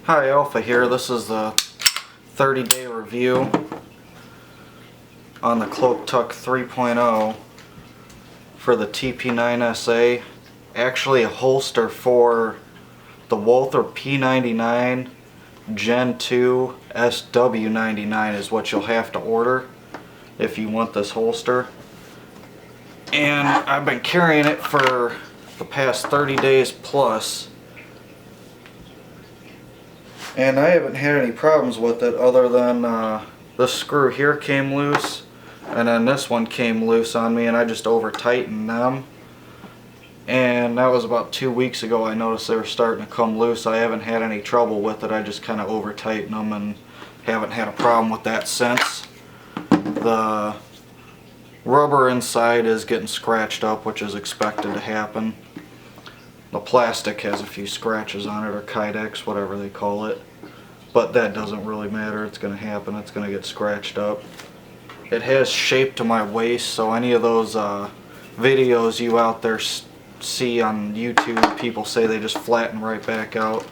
Hi, Alpha here. This is the 30-day review on the Cloak Tuck 3.0 for the TP9SA. Actually a holster for the Walther P99 Gen 2 SW99 is what you'll have to order if you want this holster. And I've been carrying it for the past 30 days plus. And I haven't had any problems with it other than this screw here came loose and then this one came loose on me and I just over tightened them. And that was about 2 weeks ago. I noticed they were starting to come loose. I haven't had any trouble with it. I just kind of over tightened them and haven't had a problem with that since. The rubber inside is getting scratched up, which is expected to happen. The plastic has a few scratches on it, or Kydex, whatever they call it. But that doesn't really matter. It's going to happen. It's going to get scratched up. It has shape to my waist, so any of those videos you out there see on YouTube, people say they just flatten right back out.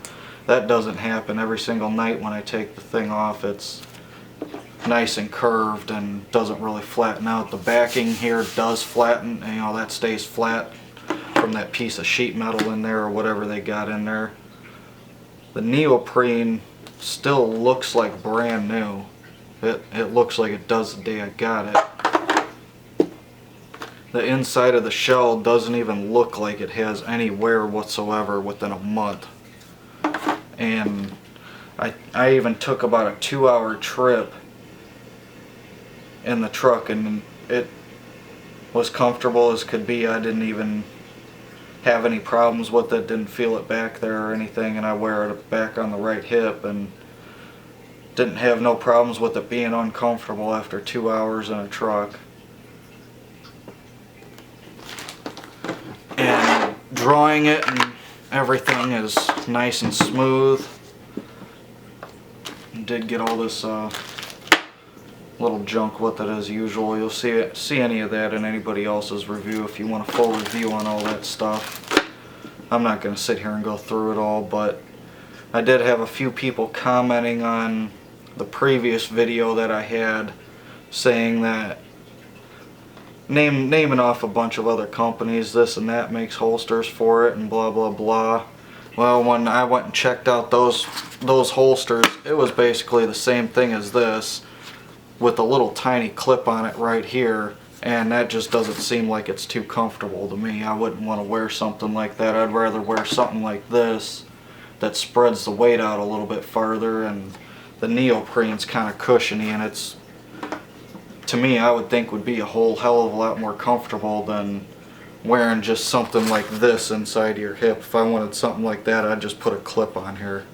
That doesn't happen. Every single night when I take the thing off, it's nice and curved and doesn't really flatten out. The backing here does flatten, and, you know, that stays flat from that piece of sheet metal in there or whatever they got in there. The neoprene still looks like brand new. It looks like it does the day I got it. The inside of the shell doesn't even look like it has any wear whatsoever within a month. And I even took about a 2-hour trip in the truck and it was comfortable as could be. I didn't even have any problems with it, didn't feel it back there or anything, and I wear it back on the right hip and didn't have no problems with it being uncomfortable after 2 hours in a truck. And drawing it and everything is nice and smooth. Did get all this little junk with it as usual. You'll see any of that in anybody else's review if you want a full review on all that stuff. I'm not going to sit here and go through it all, but I did have a few people commenting on the previous video that I had saying that naming off a bunch of other companies, this and that makes holsters for it and blah blah blah. Well, when I went and checked out those holsters, it was basically the same thing as this, with a little tiny clip on it right here, and that just doesn't seem like it's too comfortable to me. I wouldn't want to wear something like that. I'd rather wear something like this that spreads the weight out a little bit farther, and the neoprene's kind of cushiony, and it's, to me, I would think would be a whole hell of a lot more comfortable than wearing just something like this inside your hip. If I wanted something like that, I'd just put a clip on here.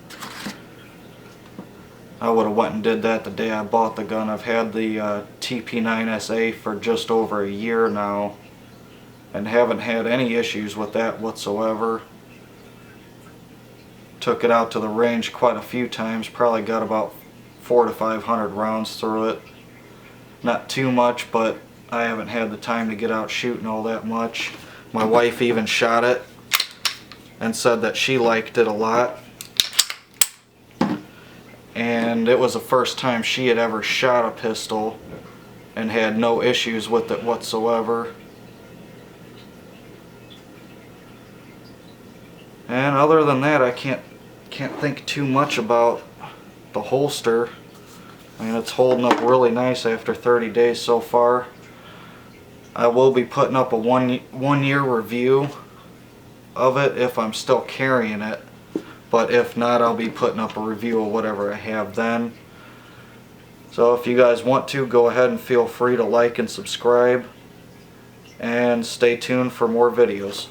I would have went and did that the day I bought the gun. I've had the TP9SA for just over a year now and haven't had any issues with that whatsoever. Took it out to the range quite a few times, probably got about 400 to 500 rounds through it. Not too much, but I haven't had the time to get out shooting all that much. My wife even shot it and said that she liked it a lot. And it was the first time she had ever shot a pistol and had no issues with it whatsoever. And other than that, I can't think too much about the holster. I mean, it's holding up really nice after 30 days so far. I will be putting up a one year review of it if I'm still carrying it. But if not, I'll be putting up a review of whatever I have then. So if you guys want to, go ahead and feel free to like and subscribe. And stay tuned for more videos.